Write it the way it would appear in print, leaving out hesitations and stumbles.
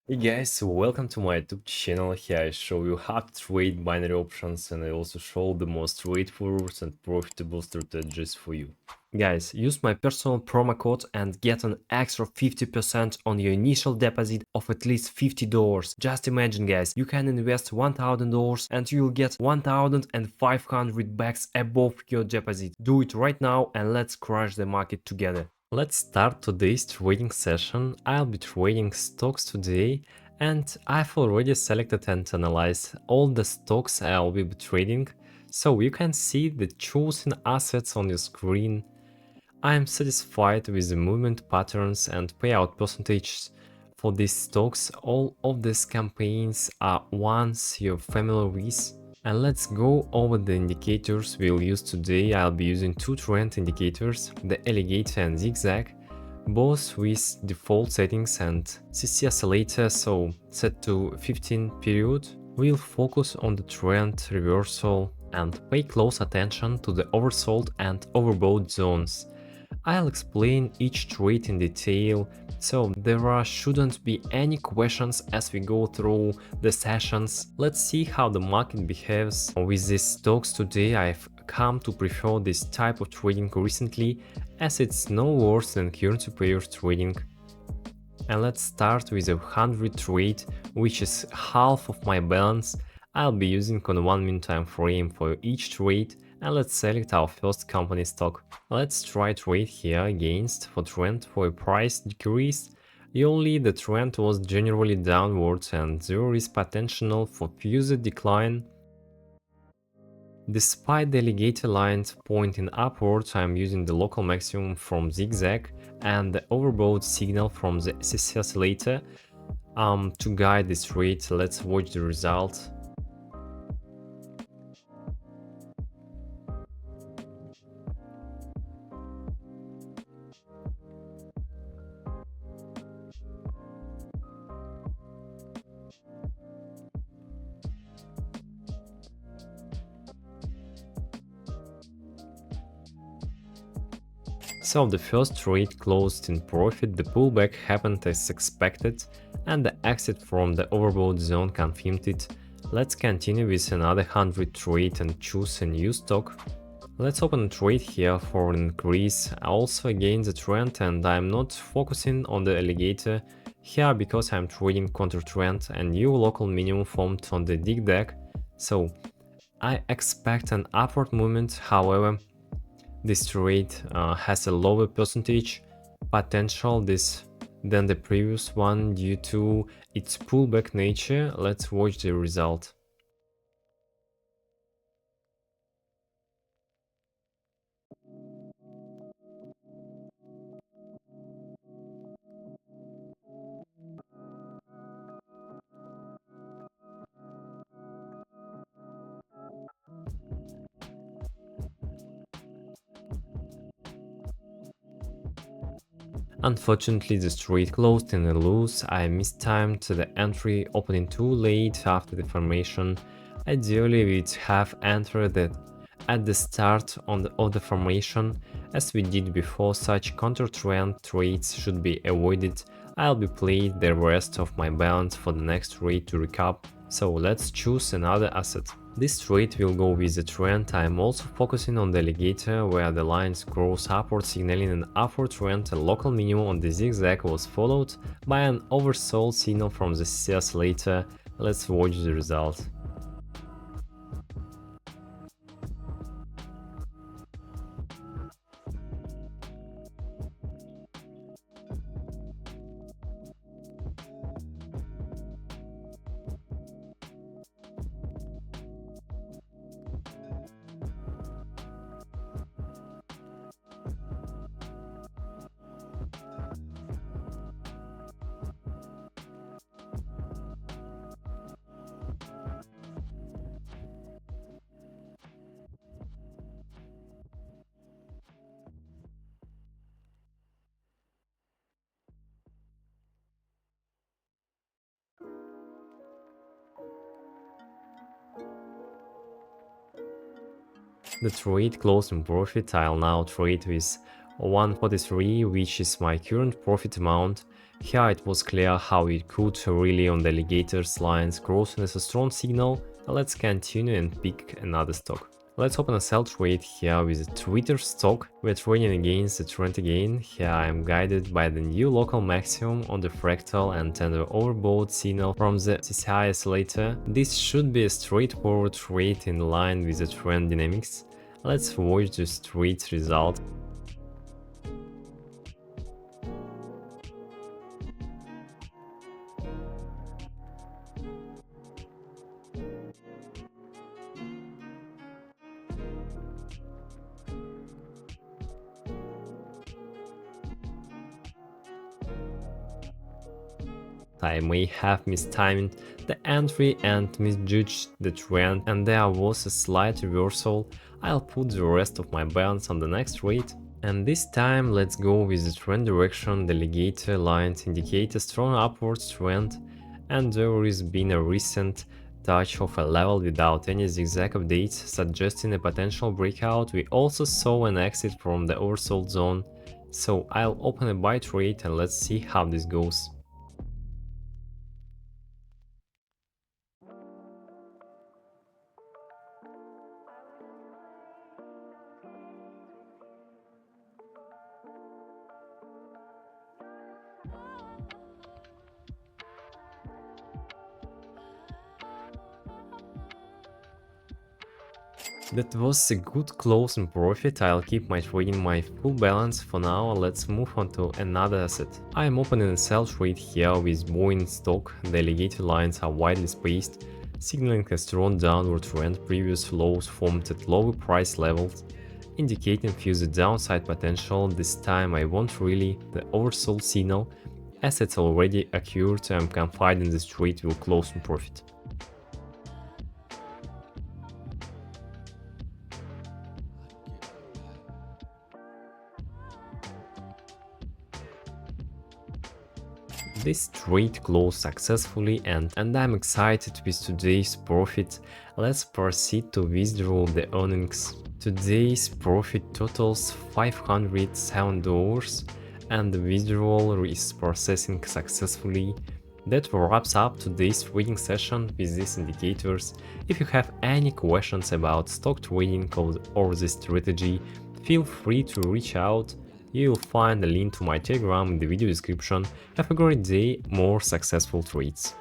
Hey guys, welcome to my YouTube channel. Here I show you how to trade binary options, and I also show the most straightforward and profitable strategies for you. Guys, use my personal promo code and get an extra 50% on your initial deposit of at least $50. Just imagine guys, you can invest $1,000 and you'll get 1,500 bucks above your deposit. Do it right now and let's crush the market together. Let's start today's trading session. I'll be trading stocks today and I've already selected and analyzed all the stocks I'll be trading, so you can see the chosen assets on your screen. I am satisfied with the movement patterns and payout percentages for these stocks. All of these campaigns are ones you're familiar with. And let's go over the indicators we'll use today. I'll be using two trend indicators, the alligator and zigzag, both with default settings and CC oscillator, so set to 15 period. We'll focus on the trend reversal and pay close attention to the oversold and overbought zones. I'll explain each trade in detail, so shouldn't be any questions as we go through the sessions. Let's see how the market behaves. With these stocks today, I've come to prefer this type of trading recently, as it's no worse than currency pair trading. And let's start with a 100 trade, which is half of my balance. I'll be using on 1 minute time frame for each trade, and let's select our first company stock. Let's try trade here against for trend for a price decrease. Only the trend was generally downwards and there is potential for further decline. Despite the alligator lines pointing upwards, I am using the local maximum from zigzag and the overbought signal from the SSC oscillator to guide this trade. Let's watch the result. So the first trade closed in profit, the pullback happened as expected, and the exit from the overbought zone confirmed it. Let's continue with another 100 trade and choose a new stock. Let's open a trade here for an increase, also against the trend, and I'm not focusing on the alligator here because I'm trading counter trend and new local minimum formed on the zigzag, so I expect an upward movement. However, this trade has a lower percentage potential than the previous one due to its pullback nature. Let's watch the result. Unfortunately, the trade closed in a loss. I mistimed the entry, opening too late after the formation. Ideally, we'd have entered it at the start of the formation, as we did before. Such counter-trend trades should be avoided. I'll be playing the rest of my balance for the next trade to recap, so let's choose another asset. This trade will go with the trend. I am also focusing on the alligator, where the lines cross upward, signaling an upward trend. A local minimum on the zigzag was followed by an oversold signal from the CC oscillator. Let's watch the result. The trade closed in profit. I'll now trade with 143, which is my current profit amount. Here it was clear how it could rely on the alligator's lines crossing as a strong signal. Let's continue and pick another stock. Let's open a sell trade here with a Twitter stock. We're trading against the trend again. Here I am guided by the new local maximum on the fractal and tender overbought signal from the CCI oscillator. This should be a straightforward trade in line with the trend dynamics. Let's watch the trade result. I may have mistimed the entry and misjudged the trend, and there was a slight reversal. I'll put the rest of my balance on the next trade. And this time let's go with the trend direction. The alligator lines indicate a strong upwards trend, and there has been a recent touch of a level without any zigzag updates, suggesting a potential breakout. We also saw an exit from the oversold zone, so I'll open a buy trade and let's see how this goes. That was a good closing profit. I'll keep my trading my full balance for now. Let's move on to another asset. I am opening a sell trade here with Boeing stock. The alligator lines are widely spaced, signaling a strong downward trend. Previous lows formed at lower price levels, indicating further downside potential. This time I want really the oversold signal. As it's already occurred, I'm confident this trade will close in profit. This trade closed successfully and I'm excited with today's profit. Let's proceed to withdraw the earnings. Today's profit totals $507 and the withdrawal is processing successfully. That wraps up today's trading session with these indicators. If you have any questions about stock trading or this strategy, feel free to reach out. You'll find a link to my Telegram in the video description. Have a great day, more successful trades.